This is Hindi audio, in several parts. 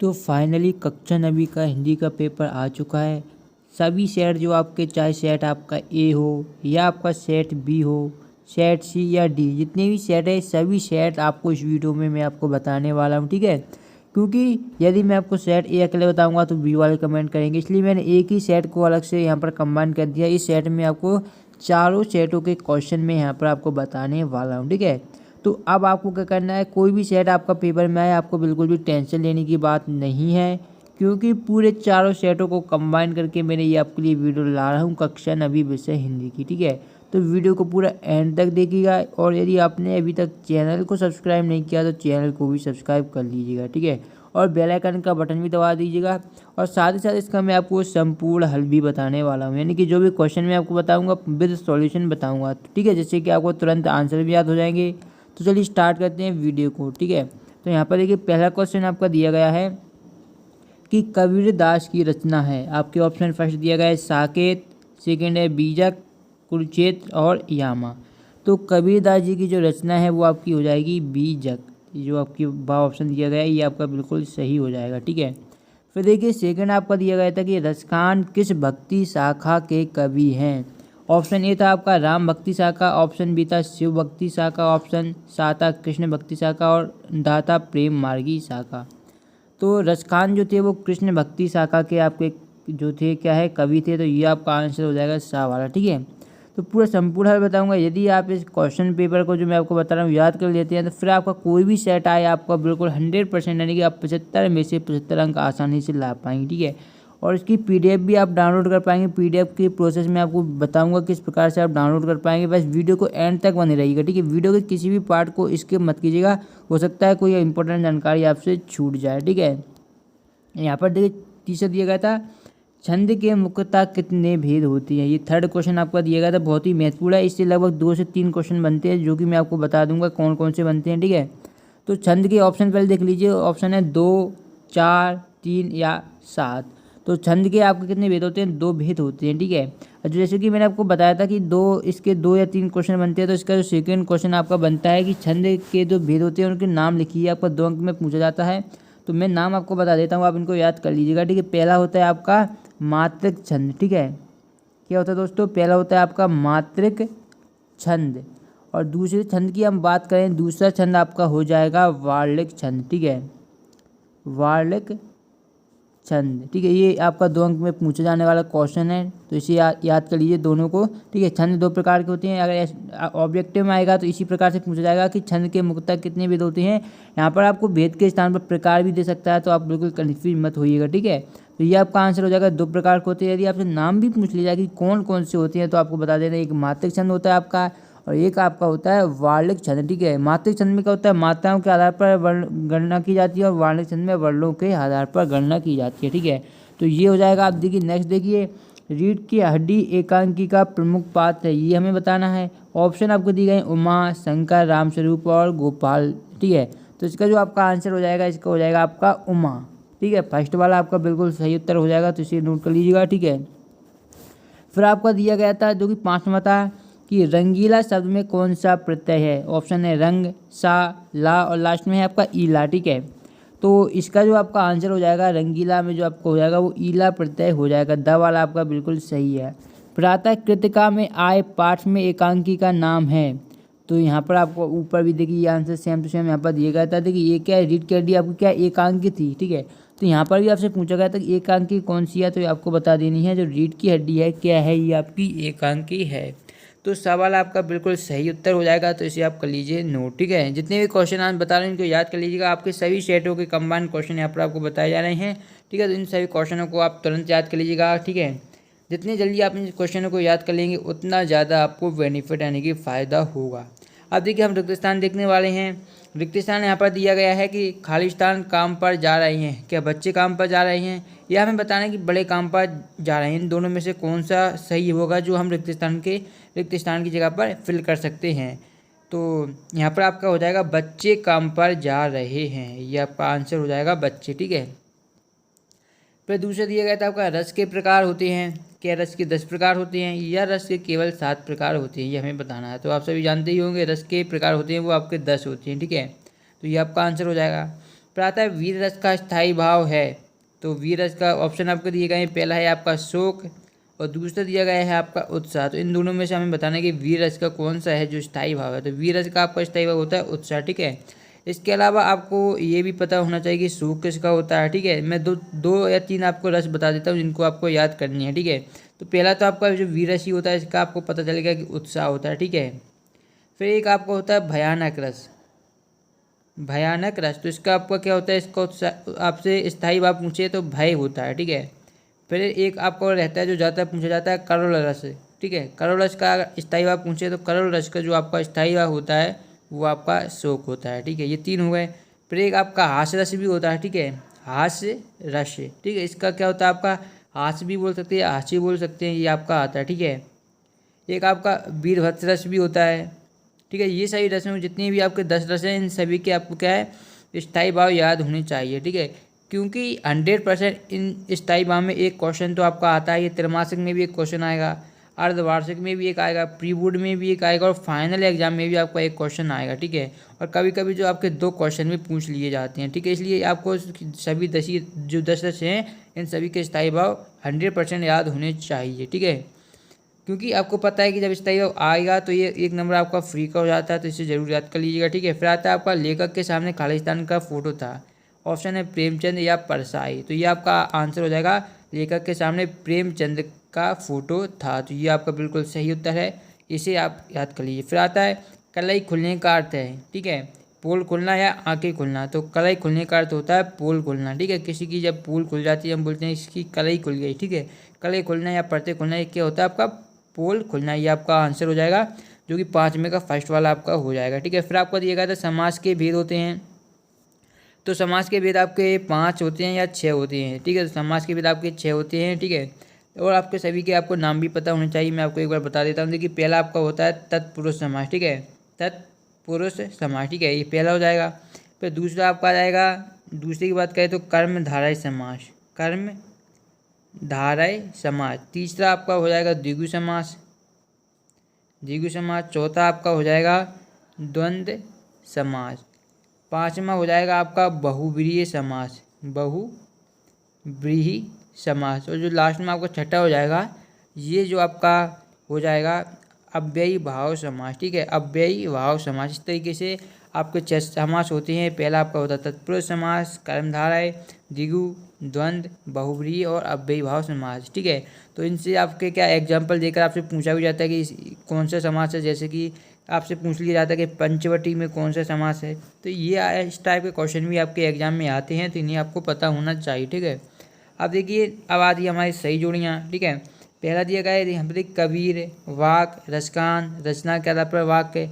तो फाइनली कक्षा 9वीं का हिंदी का पेपर आ चुका है। सभी सेट जो आपके, चाहे सेट आपका ए हो या आपका सेट बी हो, सेट सी या डी, जितने भी सेट है सभी सेट आपको इस वीडियो में मैं आपको बताने वाला हूँ, ठीक है। क्योंकि यदि मैं आपको सेट ए अकेले बताऊंगा तो बी वाले कमेंट करेंगे, इसलिए मैंने एक ही सेट को अलग से यहाँ पर कंबाइन कर दिया। इस सेट में आपको चारों सेटों के क्वेश्चन में यहाँ पर आपको बताने वाला हूँ, ठीक है। तो अब आपको क्या करना है, कोई भी सेट आपका पेपर में आए आपको बिल्कुल भी टेंशन लेने की बात नहीं है, क्योंकि पूरे चारों सेटों को कंबाइन करके मैंने ये आपके लिए वीडियो ला रहा हूँ कक्षा 9वीं विषय हिंदी की, ठीक है। तो वीडियो को पूरा एंड तक देखिएगा, और यदि आपने अभी तक चैनल को सब्सक्राइब नहीं किया तो चैनल को भी सब्सक्राइब कर लीजिएगा, ठीक है। और बेल आइकन का बटन भी दबा दीजिएगा। और साथ ही साथ इसका मैं आपको संपूर्ण हल भी बताने वाला हूँ, यानी कि जो भी क्वेश्चन मैं आपको बताऊँगा विद सॉल्यूशन बताऊँगा, ठीक है, जिससे कि आपको तुरंत आंसर भी याद हो जाएंगे। तो चलिए स्टार्ट करते हैं वीडियो को, ठीक है। तो यहाँ पर देखिए पहला क्वेश्चन आपका दिया गया है कि कबीरदास की रचना है। आपके ऑप्शन फर्स्ट दिया गया है साकेत, सेकंड है बीजक, कुरुक्षेत्र और यामा। तो कबीरदास जी की जो रचना है वो आपकी हो जाएगी बीजक। ये जो आपकी बा ऑप्शन दिया गया है ये आपका बिल्कुल सही हो जाएगा, ठीक है। फिर देखिए सेकंड आपका दिया गया था कि रसखान किस भक्ति शाखा के कवि हैं। ऑप्शन ए था आपका राम भक्ति शाखा, ऑप्शन बी था शिव भक्ति शाखा, ऑप्शन सा था कृष्ण भक्ति शाखा और दा था प्रेम मार्गी शाखा। तो रसखान जो थे वो कृष्ण भक्ति शाखा के आपके जो थे क्या है कवि थे, तो ये आपका आंसर हो जाएगा सा वाला, ठीक है। तो पूरा संपूर्ण हल बताऊंगा। यदि आप इस क्वेश्चन पेपर को जो मैं आपको बता रहा हूँ याद कर लेते हैं तो फिर आपका कोई भी सेट आए आपका बिल्कुल 100% यानी कि आप 75 में से 75 अंक आसानी से ला पाएंगे, ठीक है। और इसकी पीडीएफ भी आप डाउनलोड कर पाएंगे। पीडीएफ की प्रोसेस में आपको बताऊंगा किस प्रकार से आप डाउनलोड कर पाएंगे। बस वीडियो को एंड तक बने रहिएगा, ठीक है। वीडियो के किसी भी पार्ट को स्किप मत कीजिएगा, हो सकता है कोई इंपॉर्टेंट जानकारी आपसे छूट जाए, ठीक है। यहाँ पर देखिए तीसरा दिया गया था छंद के मुख्यतः कितने भेद होती हैं। ये थर्ड क्वेश्चन आपका दिया गया था, बहुत ही महत्वपूर्ण है। इससे लगभग 2 से 3 क्वेश्चन बनते हैं, जो कि मैं आपको बता दूंगा कौन कौन से बनते हैं, ठीक है। तो छंद के ऑप्शन पहले देख लीजिए। ऑप्शन है 2, 4, 3 या 7। तो छंद के आपके कितने भेद होते हैं, 2 भेद होते हैं, ठीक है। जैसे कि मैंने आपको बताया था कि इसके 2 या 3 क्वेश्चन बनते हैं। तो इसका जो सेकेंड क्वेश्चन आपका बनता है कि छंद के जो भेद होते हैं उनके नाम लिखिए। आपका 2 अंक में पूछा जाता है, तो मैं नाम आपको बता देता हूँ, आप इनको याद कर लीजिएगा, ठीक है। पहला होता है आपका मात्रिक छंद, ठीक है। क्या होता है दोस्तों, पहला होता है आपका मात्रिक छंद, और दूसरे छंद की हम बात करें, दूसरा छंद आपका हो जाएगा वार्लिक छंद, ठीक है, वार्लिक छंद, ठीक है। ये आपका 2 अंक में पूछा जाने वाला क्वेश्चन है, तो इसे याद कर लीजिए दोनों को, ठीक है। छंद 2 प्रकार के होते हैं। अगर ऑब्जेक्टिव में आएगा तो इसी प्रकार से पूछा जाएगा कि छंद के मुख्यतः कितने भेद होते हैं। यहाँ पर आपको भेद के स्थान पर प्रकार भी दे सकता है, तो आप बिल्कुल कन्फ्यूज मत होइएगा, ठीक है। तो ये आपका आंसर हो जाएगा 2 प्रकार के होते हैं। यदि आपसे नाम भी पूछ लिया जाए कि कौन कौन से होते हैं तो आपको बता देना, एक मात्रिक छंद होता है आपका और एक आपका होता है वार्लिक छंद, ठीक है। मात्रिक छंद में क्या होता है, मात्राओं के आधार पर गणना की जाती है, और वार्लिक छंद में वर्णों के आधार पर गणना की जाती है, ठीक है। तो ये हो जाएगा। आप देखिए नेक्स्ट देखिए, रीढ़ की हड्डी एकांकी का प्रमुख पात्र है, ये हमें बताना है। ऑप्शन आपको दी गए उमा, शंकर, रामस्वरूप और गोपाल, ठीक है। तो इसका जो आपका आंसर हो जाएगा, इसका हो जाएगा आपका उमा, ठीक है। फर्स्ट वाला आपका बिल्कुल सही उत्तर हो जाएगा, तो इसे नोट कर लीजिएगा, ठीक है। फिर आपका दिया गया था जो कि 5वां था कि रंगीला शब्द में कौन सा प्रत्यय है। ऑप्शन है रंग, सा, ला और लास्ट में है आपका ईला, ठीक है। तो इसका जो आपका आंसर हो जाएगा रंगीला में जो आपको हो जाएगा वो ईला प्रत्यय हो जाएगा। द वाला आपका बिल्कुल सही है। प्रातः कृतिका में आए पाठ में एकांकी का नाम है। तो यहाँ पर आपको ऊपर भी देखिए ये आंसर सेम टू सेम यहाँ पर दिया गया था। देखिए ये क्या है, रीड कर दी आपको, क्या एकांकी थी, ठीक है। तो यहाँ पर भी आपसे पूछा गया था कि एकांकी कौन सी है, तो आपको बता देनी है जो रीढ़ की हड्डी है क्या है, ये आपकी एकांकी है। तो सवाल आपका बिल्कुल सही उत्तर हो जाएगा, तो इसे आप कर लीजिए नोट, ठीक है। जितने भी क्वेश्चन आज बता रहे हैं इनको याद कर लीजिएगा। आपके सभी सेटों के कंबाइंड क्वेश्चन यहाँ पर आपको बताए जा रहे हैं, ठीक है। तो इन सभी क्वेश्चनों को आप तुरंत याद कर लीजिएगा, ठीक है। जितनी जल्दी आप इन क्वेश्चनों को याद कर लेंगे उतना ज़्यादा आपको बेनिफिट यानी कि फ़ायदा होगा। अब देखिए हम रिक्त स्थान देखने वाले हैं। रिक्त स्थान यहाँ पर दिया गया है कि खालिस्तान काम पर जा रहे हैं, क्या बच्चे काम पर जा रहे हैं, या हमें बताना है कि बड़े काम पर जा रहे हैं। इन दोनों में से कौन सा सही होगा जो हम रिक्त स्थान की जगह पर फिल कर सकते हैं। तो यहाँ पर आपका हो जाएगा बच्चे काम पर जा रहे हैं, ये आपका आंसर हो जाएगा बच्चे, ठीक है। फिर दूसरा दिया गया था आपका रस के प्रकार होते हैं, क्या रस के 10 प्रकार होते हैं या रस के केवल 7 प्रकार होते हैं, ये हमें बताना है। तो आप सभी जानते ही होंगे रस के प्रकार होते हैं वो आपके 10 होते हैं, ठीक है। तो ये आपका आंसर हो जाएगा। प्रातः वीर रस का स्थायी भाव है, तो वीर रस का ऑप्शन आपको दिए गए हैं, पहला है आपका शोक और दूसरा दिया गया है आपका उत्साह। तो इन दोनों में से हमें बताना है कि वीर रस का कौन सा है जो स्थायी भाव है। तो वीर रस का आपका स्थायी भाव होता है उत्साह, ठीक है। इसके अलावा आपको ये भी पता होना चाहिए कि शोक किसका होता है, ठीक है। मैं दो या तीन आपको रस बता देता हूँ जिनको आपको याद करनी है, ठीक है। तो पहला तो आपका जो वीर रस ही होता है, इसका आपको पता चलेगा कि उत्साह होता है, ठीक है। फिर एक आपका होता है भयानक रस, भयानक रस, तो इसका आपका क्या होता है, इसका आपसे स्थायी भाव पूछे तो भय होता है, ठीक है। फिर एक आपको रहता है जो ज़्यादा पूछा जाता है करुण रस, ठीक है। करुण रस का स्थायी भाव पूछे तो करुण रस का जो आपका स्थायी भाव होता है वो आपका शोक होता है, ठीक है। ये तीन हो गए। फिर एक आपका हास्य रस भी होता है, ठीक है, हास्य रस, ठीक है। इसका क्या होता है, आपका हास्य भी बोल सकते हैं, हास्य बोल सकते हैं, ये आपका आता है, ठीक है। एक आपका वीरभद्र रस भी होता है, ठीक है। ये सभी रस में जितनी भी आपके 10 रस हैं, इन सभी के आपको क्या है स्थायी भाव याद होने चाहिए, ठीक है। क्योंकि 100% इन स्थायी भाव में एक क्वेश्चन तो आपका आता है, ये त्रैमासिक में भी एक क्वेश्चन आएगा, अर्धवार्षिक में भी एक आएगा, प्री बोर्ड में भी एक आएगा और फाइनल एग्जाम में भी आपका एक क्वेश्चन आएगा, ठीक है। और कभी कभी जो आपके 2 क्वेश्चन भी पूछ लिए जाते हैं, ठीक है। इसलिए आपको सभी 10 रस हैं, इन सभी के स्थायी भाव 100% याद होने चाहिए, ठीक है। क्योंकि आपको पता है कि जब स्थायी भाव आएगा तो ये एक नंबर आपका फ्री का हो जाता है, तो इसे जरूर याद कर लीजिएगा, ठीक है। फिर आता है आपका लेखक के सामने खालिस्तान का फोटो था, ऑप्शन है प्रेमचंद या परसाई। तो ये आपका आंसर हो जाएगा लेखक के सामने प्रेमचंद का फोटो था, तो ये आपका बिल्कुल सही उत्तर है, इसे आप याद कर लीजिए। फिर आता है कलाई खुलने का अर्थ है, ठीक है, पोल खुलना या आंखें खुलना। तो कलाई खुलने का अर्थ होता है पोल खुलना, ठीक है। किसी की जब पोल खुल जाती है हम बोलते हैं इसकी कलाई खुल गई, ठीक है। कलाई खुलना या पर्दे खुलना ये क्या होता है, आपका पोल खुलना, ये आपका आंसर हो जाएगा, जो कि 5 में का फर्स्ट वाला आपका हो जाएगा, ठीक है। फिर आपको दिया गया था समास के भेद होते हैं, तो समास के भेद आपके 5 होते हैं या 6 होते हैं, ठीक है। तो समास के भेद आपके 6 होते हैं, ठीक है। और आपके सभी के आपको नाम भी पता होने चाहिए, मैं आपको एक बार बता देता हूँ। देखिए पहला आपका होता है तत्पुरुष समास, ठीक है, तत्पुरुष समास, ठीक है, ये पहला हो जाएगा। फिर दूसरा आपका आ जाएगा, दूसरे की बात करें तो कर्मधारय समास, कर्मधारय समास। तीसरा आपका हो जाएगा द्विगु समास, द्विगु समास। चौथा आपका हो जाएगा द्वंद्व समास। पांचवा हो जाएगा आपका बहुव्रीहि समास, बहुव्रीहि समास। और जो लास्ट में आपका छठा हो जाएगा, ये जो आपका हो जाएगा अव्ययी भाव समास, ठीक है, अव्ययी भाव समास। इस तरीके से आपके 6 समास होते हैं। पहला आपका होता है तत्पुरुष समास, कर्मधारय, द्विगु, द्वंद्व, बहुव्रीहि और अव्ययी भाव समास, ठीक है। तो इनसे आपके क्या एग्जाम्पल देकर आपसे पूछा भी जाता है कि कौन सा समास है, जैसे कि आपसे पूछ लिया जाता है कि पंचवटी में कौन सा समास है। तो ये इस टाइप के क्वेश्चन भी आपके एग्जाम में आते हैं, तो इन्हें आपको पता होना चाहिए, ठीक है। अब देखिए अब आती है हमारी सही जोड़ियाँ, ठीक है। पहला दिया गया है यहाँ पर कबीर, वाक, रसकान, रचना के आधार पर वाक्य,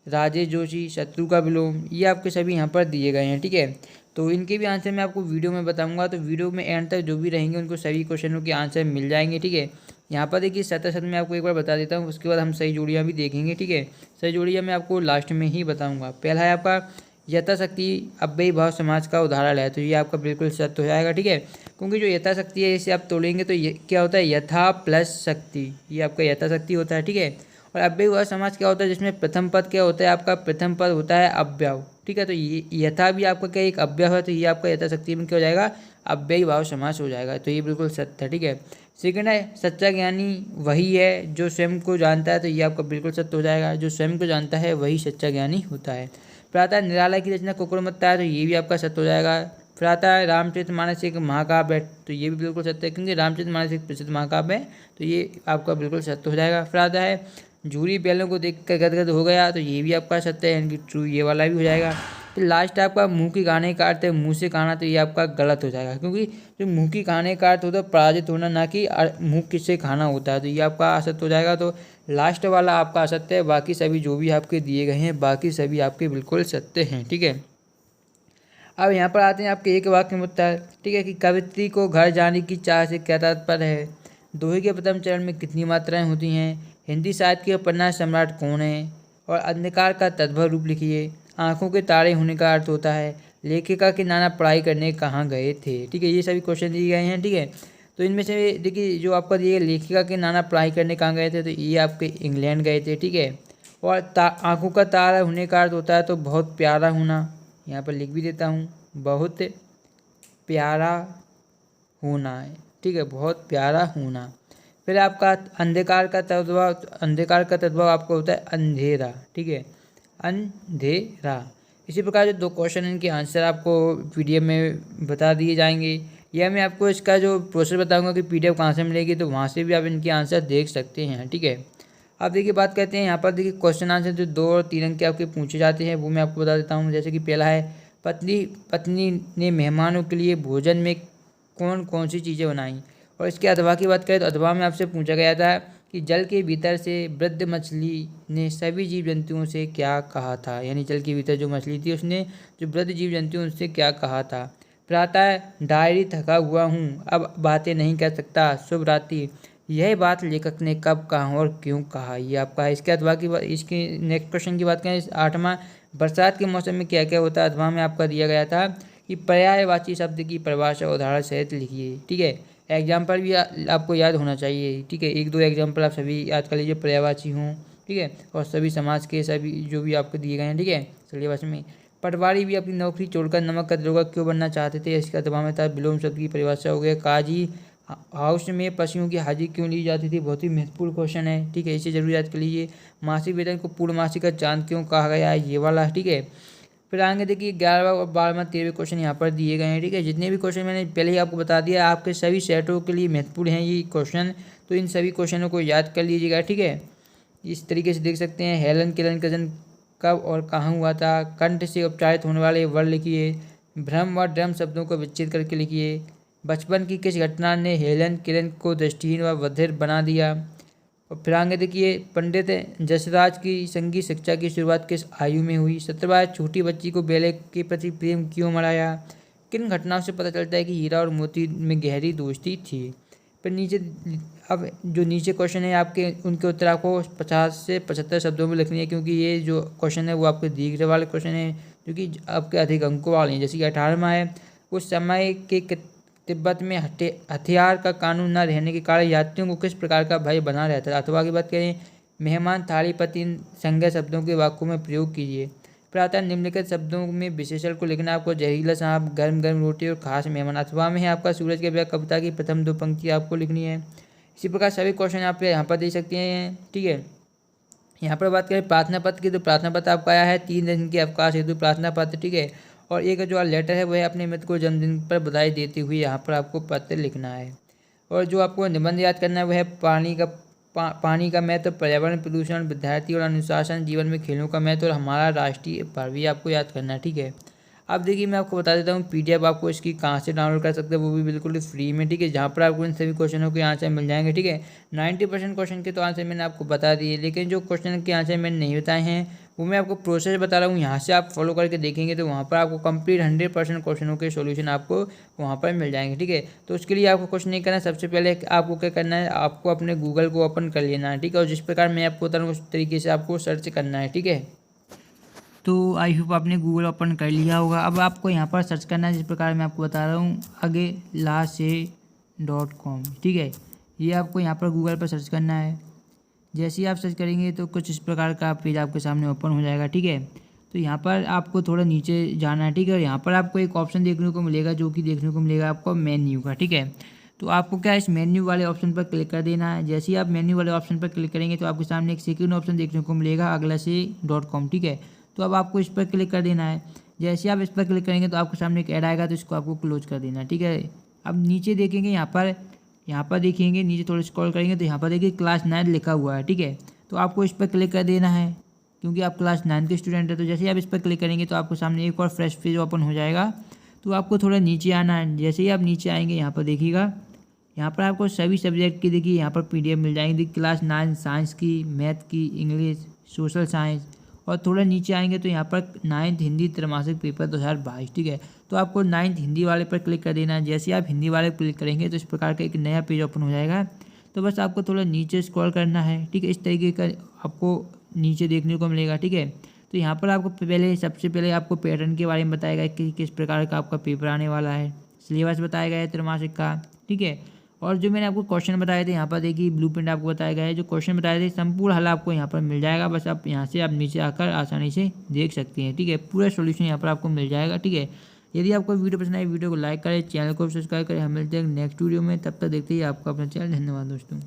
राजेश जोशी, शत्रु का विलोम, ये आपके सभी यहाँ पर दिए गए हैं, ठीक है। तो इनके भी आंसर मैं आपको वीडियो में बताऊंगा, तो वीडियो में एंड तक जो भी रहेंगे उनको सभी क्वेश्चनों के आंसर मिल जाएंगे, ठीक है। यहाँ पर देखिए शत मैं आपको एक बार बता देता हूँ, उसके बाद हम सही जोड़ियाँ भी देखेंगे, ठीक है। सही जोड़ियाँ मैं आपको लास्ट में ही बताऊँगा। पहला है आपका यथाशक्ति अव्ययी भाव समाज का उदाहरण है, तो ये आपका बिल्कुल सत्य हो जाएगा, ठीक है। क्योंकि जो यथाशक्ति है इसे आप तोड़ेंगे तो ये क्या होता है, यथा प्लस शक्ति, ये आपका यथाशक्ति होता है, ठीक है। और अव्ययी भाव समाज क्या होता है, जिसमें प्रथम पद क्या होता है, आपका प्रथम पद होता है अव्यय, ठीक है। तो ये यथा भी आपका क्या एक अव्यय है, तो ये आपका यथाशक्ति में क्या हो जाएगा, अव्ययी भाव समास हो जाएगा, तो ये बिल्कुल सत्य है, ठीक है। सेकंड है सच्चा ज्ञानी वही है जो स्वयं को जानता है, तो ये आपका बिल्कुल सत्य हो जाएगा, जो स्वयं को जानता है वही सच्चा ज्ञानी होता है। फिर आता है निराला की रचना कुकुरमुत्ता है, तो ये भी आपका सत्य हो जाएगा। फिर आता है रामचरितमानस एक महाकाव्य है, तो ये भी बिल्कुल सत्य है, क्योंकि रामचरितमानस एक प्रसिद्ध महाकाव्य है, तो ये आपका बिल्कुल सत्य हो जाएगा। फिर आता है झूरी बैलों को देख कर गदगद हो गया, तो ये भी आपका सत्य है, यानी कि ट्रू, ये वाला भी हो जाएगा। फिर लास्ट आपका मुंह की खाने का अर्थ है मुंह से खाना, तो ये आपका गलत हो जाएगा, क्योंकि जो मुंह की खाने का अर्थ होता है पराजित होना, ना कि मुंह किससे खाना होता है, तो ये आपका असत्य हो जाएगा। तो लास्ट वाला आपका असत्य है, बाकी सभी जो भी आपके दिए गए हैं बाकी सभी आपके बिल्कुल सत्य हैं, ठीक है। अब यहाँ पर आते हैं आपके एक वाक्य में उत्तर, ठीक है, कि कवित्री को घर जाने की चाह से क्या तात्पर्य है, दोहे के प्रथम चरण में कितनी मात्राएं होती हैं, हिंदी साहित्य के उपन्यास सम्राट कौन है, और अंधकार का तद्भव रूप लिखिए, आंखों के तारे होने का अर्थ होता है, लेखिका के नाना पढ़ाई करने कहाँ गए थे, ठीक है। ये सभी क्वेश्चन दिए गए हैं, ठीक है। तो इनमें से देखिए जो आपका दिए लेखिका के नाना पढ़ाई करने कहाँ गए थे, तो ये आपके इंग्लैंड गए थे, ठीक है। और आंखों का तारा होने का अर्थ होता है तो बहुत प्यारा होना, यहाँ पर लिख भी देता हूँ, बहुत प्यारा होना है, ठीक है, बहुत प्यारा होना। फिर आपका अंधकार का तत्व आपको होता है अंधेरा, ठीक है, अंधेरा। इसी प्रकार जो 2 क्वेश्चन इनके आंसर आपको पीडीएफ में बता दिए जाएंगे, या मैं आपको इसका जो प्रोसेस बताऊंगा कि पीडीएफ कहाँ से मिलेगी, तो वहाँ से भी आप इनके आंसर देख सकते हैं, ठीक है। अब देखिए बात करते हैं यहाँ पर, देखिए क्वेश्चन आंसर जो 2 और 3 अंक के आपके पूछे जाते हैं वो मैं आपको बता देता हूँ। जैसे कि पहला है, पत्नी ने मेहमानों के लिए भोजन में कौन कौन सी चीज़ें बनाई। और इसके अथवा की बात करें तो अथवा में आपसे पूछा गया था कि जल के भीतर से वृद्ध मछली ने सभी जीव जंतुओं से क्या कहा था, यानी जल के भीतर जो मछली थी उसने जो वृद्ध जीव जंतुओं उनसे क्या कहा था। प्रातः डायरी, थका हुआ हूँ, अब बातें नहीं कर सकता, शुभ रात्रि। यह बात लेखक ने कब कहा और क्यों कहा, ये आपका है। इसके अथवा की बात, इसके नेक्स्ट क्वेश्चन की बात करें, 8वां, बरसात के मौसम में क्या क्या होता है। अथवा में आपका दिया गया था कि पर्यायवाची शब्द की परिभाषा उदाहरण सहित लिखिए, ठीक है। एग्जाम्पल भी आपको याद होना चाहिए, ठीक है, 1-2 एग्जाम्पल आप सभी याद कर लीजिए, पर्यायवाची हों, ठीक है, और सभी समाज के सभी जो भी आपको दिए गए हैं, ठीक है, सिलेबस में। पटवारी भी अपनी नौकरी छोड़कर नमक का दरोगा क्यों बनना चाहते थे, इसका अथवा में था। विलोम शब्द की परिभाषा हो गया। काजी हाउस में पशुओं की हाजिरी क्यों ली जाती थी, बहुत ही महत्वपूर्ण क्वेश्चन है, ठीक है, इसे जरूर याद कर लीजिए। मासिक वेतन को पूर्णमासिक का चांद क्यों कहा गया है, ये वाला, ठीक है। फिर आगे देखिए 11वां और 12वां 13वें क्वेश्चन यहाँ पर दिए गए हैं, ठीक है। जितने भी क्वेश्चन मैंने पहले ही आपको बता दिया, आपके सभी सेटों के लिए महत्वपूर्ण हैं ये क्वेश्चन, तो इन सभी क्वेश्चनों को याद कर लीजिएगा, ठीक है। इस तरीके से देख सकते हैं। हेलन केलन का जन्म कब और कहाँ हुआ था। कंठ से उच्चारित होने वाले वर्ण लिखिए। भ्रम व ड्रम शब्दों को विच्छेद करके लिखिए। बचपन की किस घटना ने हेलन केलन को दृष्टिहीन व बधिर बना दिया। और फिर आगे देखिए, पंडित जसराज की संगीत शिक्षा की शुरुआत किस आयु में हुई। 17वां, छोटी बच्ची को बेले के प्रति प्रेम क्यों मनाया। किन घटनाओं से पता चलता है कि हीरा और मोती में गहरी दोस्ती थी। फिर नीचे, अब जो नीचे क्वेश्चन है आपके, उनके उत्तर आपको 50 से 75 शब्दों में लिखनी है, क्योंकि ये जो क्वेश्चन है वो आपके दीर्घ वाले क्वेश्चन है, जो कि आपके अधिक अंकों वाले हैं। जैसे कि 18वां है, उस समय के तिब्बत में हथियार का कानून न रहने के कारण यात्रियों को किस प्रकार का भय बना रहता है। अथवा की बात करें, मेहमान, थाली, पति, संज्ञा शब्दों के वाक्यों में प्रयोग कीजिए। प्रातः निम्नलिखित शब्दों में विशेषण को लिखना। आपको जहरीला सांप, गर्म गर्म रोटी और खास मेहमान। अथवा में है आपका सूरज के ब्याह कविता की प्रथम 2 पंक्ति आपको लिखनी है। इसी प्रकार सभी क्वेश्चन आप यहाँ पर दे सकते हैं, ठीक है। यहाँ पर बात करें प्रार्थना पत्र की, तो प्रार्थना पत्र आपका आया है 3 दिन के अवकाश हेतु प्रार्थना पत्र, ठीक है। और एक जो लेटर है वह अपने मित्र को जन्मदिन पर बधाई देते हुए यहाँ पर आपको पत्र लिखना है। और जो आपको निबंध याद करना है वह है पानी का महत्व, पर्यावरण प्रदूषण, विद्यार्थी और अनुशासन, जीवन में खेलों का महत्व और हमारा राष्ट्रीय पर्व, ये आपको याद करना है, ठीक है। अब देखिए मैं आपको बता देता हूँ पीडीएफ आपको इसकी कहाँ से डाउनलोड कर सकते हैं, वो भी बिल्कुल फ्री में, ठीक है, जहाँ पर आपको इन सभी क्वेश्चनों के आंसर मिल जाएंगे, ठीक है। 90% क्वेश्चन के तो आंसर मैंने आपको बता दिए, लेकिन जो क्वेश्चन के आंसर मैंने नहीं बताए हैं वो मैं आपको प्रोसेस बता रहा हूँ। यहाँ से आप फॉलो करके देखेंगे तो वहाँ पर आपको कंप्लीट 100% क्वेश्चनों के सॉल्यूशन आपको वहाँ पर मिल जाएंगे, ठीक है। तो उसके लिए आपको कुछ नहीं करना है, सबसे पहले आपको क्या करना है, आपको अपने गूगल को ओपन कर लेना है, ठीक है। और जिस प्रकार मैं आपको बता रहा हूँ उस तरीके से आपको सर्च करना है, ठीक है। तो आई होप आपने गूगल ओपन कर लिया होगा। अब आपको यहाँ पर सर्च करना है, जिस प्रकार मैं आपको बता रहा हूँ, agelaase.com, ठीक है। ये आपको यहाँ पर गूगल पर सर्च करना है। जैसे ही आप सर्च करेंगे तो कुछ इस प्रकार का पेज आपके सामने ओपन हो जाएगा, ठीक है। तो यहाँ पर आपको थोड़ा नीचे जाना है, ठीक है। और यहाँ पर आपको एक ऑप्शन देखने को मिलेगा, जो कि देखने को मिलेगा आपको मेन्यू का, ठीक है। तो आपको क्या इस मेन्यू वाले ऑप्शन पर क्लिक कर देना है। जैसे ही आप मेन्यू वाले ऑप्शन पर क्लिक करेंगे तो आपके सामने एक सेकंड ऑप्शन देखने को मिलेगा, agelaase.com, ठीक है। तो अब आपको इस पर क्लिक कर देना है। जैसे आप इस पर क्लिक करेंगे तो आपके सामने एक ऐड आएगा, तो इसको आपको क्लोज कर देना है, ठीक है। अब नीचे देखेंगे, यहाँ पर देखेंगे, नीचे थोड़ा स्क्रॉल करेंगे तो यहाँ पर देखिए क्लास 9 लिखा हुआ है, ठीक है। तो आपको इस पर क्लिक कर देना है, क्योंकि आप क्लास 9 के स्टूडेंट है। तो जैसे ही आप इस पर क्लिक करेंगे तो आपको सामने एक और फ्रेश पेज ओपन हो जाएगा। तो आपको थोड़ा नीचे आना है। जैसे ही आप नीचे आएंगे यहाँ पर देखिएगा, यहाँ पर आपको सभी सब्जेक्ट की देखिए यहाँ पर पीडीएफ मिल जाएंगी। क्लास 9 साइंस की, मैथ की, इंग्लिश, सोशल साइंस। और थोड़ा नीचे आएंगे तो यहाँ पर 9th हिंदी त्रैमासिक पेपर 2022, ठीक है। तो आपको 9th हिंदी वाले पर क्लिक कर देना है। जैसे आप हिंदी वाले पर क्लिक करेंगे तो इस प्रकार का एक नया पेज ओपन हो जाएगा। तो बस आपको थोड़ा नीचे स्क्रॉल करना है, ठीक है। इस तरीके का आपको नीचे देखने को मिलेगा, ठीक है। तो यहाँ पर आपको सबसे पहले आपको पैटर्न के बारे में बताएगा कि किस प्रकार का आपका पेपर आने वाला है। सिलेबस बताया गया है त्रैमासिक का, ठीक है। और जो मैंने आपको क्वेश्चन बताए थे यहाँ पर देखिए ब्लूप्रिंट आपको बताया गया है। जो क्वेश्चन बताए थे संपूर्ण हल आपको यहाँ पर मिल जाएगा। बस आप यहाँ से आप नीचे आकर आसानी से देख सकते हैं, ठीक है। पूरा सॉल्यूशन यहाँ पर आपको मिल जाएगा, ठीक है। यदि आपको वीडियो पसंद आए वीडियो को लाइक करें, चैनल को सब्सक्राइब करें। हम मिलते हैं नेक्स्ट वीडियो में, तब तक देखते ही आपका अपना चैनल। धन्यवाद दोस्तों।